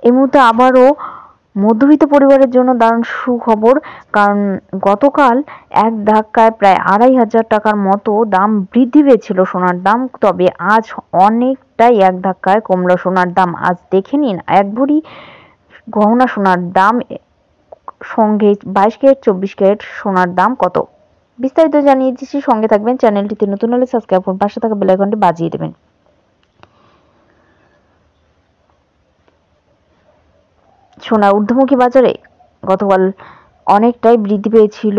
এই মুহূর্তে আবারও মধ্যবিত্ত পরিবারের জন্য দারুণ সুখবর, কারণ গতকাল এক ধাক্কায় প্রায় ২৫০০ টাকার মতো দাম বৃদ্ধি পেয়েছিল সোনার দাম। তবে আজ অনেকটাই এক ধাক্কায় কমলো সোনার দাম। আজ দেখে নিন এক ভরি গহনা সোনার দাম সঙ্গে 22 ক্যারেট 24 ক্যারেট সোনার দাম কত। বিস্তারিত জানিয়ে দিচ্ছি, সঙ্গে থাকবেন। চ্যানেলটিতে নতুন হলে সাবস্ক্রাইব করুন, পাশে থাকা বেল আইকনটি বাজিয়ে দেবেন। সোনার ঊর্ধ্বমুখী বাজারে গতকাল অনেকটাই বৃদ্ধি পেয়েছিল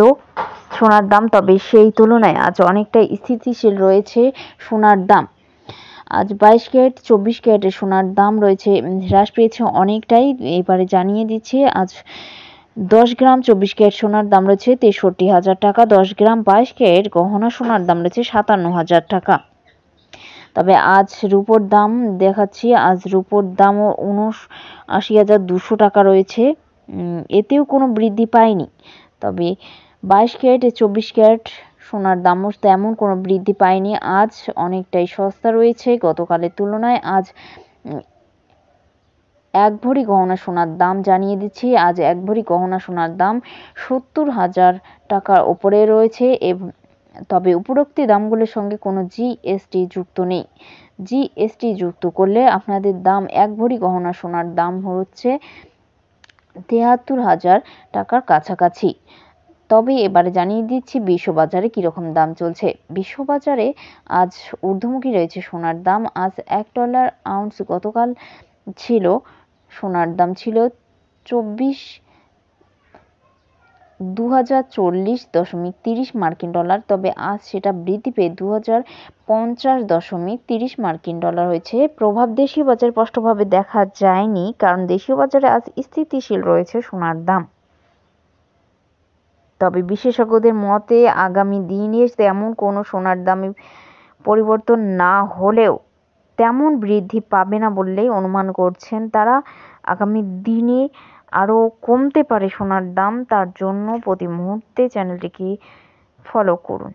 সোনার দাম, তবে সেই তুলনায় আজ অনেকটাই স্থিতিশীল রয়েছে সোনার দাম। আজ 22 ক্যারেট 24 ক্যারেটের সোনার দাম রয়েছে হ্রাস পেয়েছে অনেকটাই। এবারে জানিয়ে দিচ্ছি, আজ 10 গ্রাম 24 ক্যারেট সোনার দাম রয়েছে ৬৩,০০০ টাকা। 10 গ্রাম 22 ক্যারেট গহনা সোনার দাম রয়েছে ৫৭,০০০ টাকা। তবে আজ রূপোর দাম দেখাচ্ছি, আজ রূপোর দামও ৭৯,২০০ টাকা রয়েছে। এতেও কোনো বৃদ্ধি পায়নি। তবে 22 ক্যারেট 24 ক্যারেট সোনার দামও তেমন কোনো বৃদ্ধি পায়নি। আজ অনেকটাই সস্তা রয়েছে গতকালের তুলনায়। আজ এক ভরি গহনা সোনার দাম জানিয়ে দিচ্ছি, আজ এক ভরি গহনা সোনার দাম ৭০,০০০ টাকার ওপরে রয়েছে। তবে উপরোক্ত দামগুলোর সঙ্গে কোনো জিএসটি যুক্ত নেই। জিএসটি যুক্ত করলে আপনাদের দাম এক ভরি গহনা সোনার দাম হচ্ছে ৭৩,০০০ টাকার কাছাকাছি। তবে এবারে জানিয়ে দিচ্ছি বিশ্ববাজারে কীরকম দাম চলছে। বিশ্ববাজারে আজ ঊর্ধ্বমুখী রয়েছে সোনার দাম। আজ $1 আউন্স গতকাল ছিল, সোনার দাম ছিল ২,০৪০.৩০ মার্কিন ডলার। তবে আজ সেটা বৃদ্ধি পেয়ে ২,০৫০.৩০ মার্কিন ডলার হয়েছে। প্রভাব দেশীয় বাজারে স্পষ্টভাবে দেখা যায়নি, কারণ দেশীয় বাজারে আজ স্থিতিশীল রয়েছে সোনার দাম। তবে বিশেষজ্ঞদের মতে আগামী দিনে তেমন কোনো সোনার দামে পরিবর্তন না হলেও তেমন বৃদ্ধি পাবে না বললেই অনুমান করছেন তারা। আগামী দিনে আরও কমতে পারে সোনার দাম, তার জন্য প্রতি মুহূর্তে চ্যানেলটিকে ফলো করুন।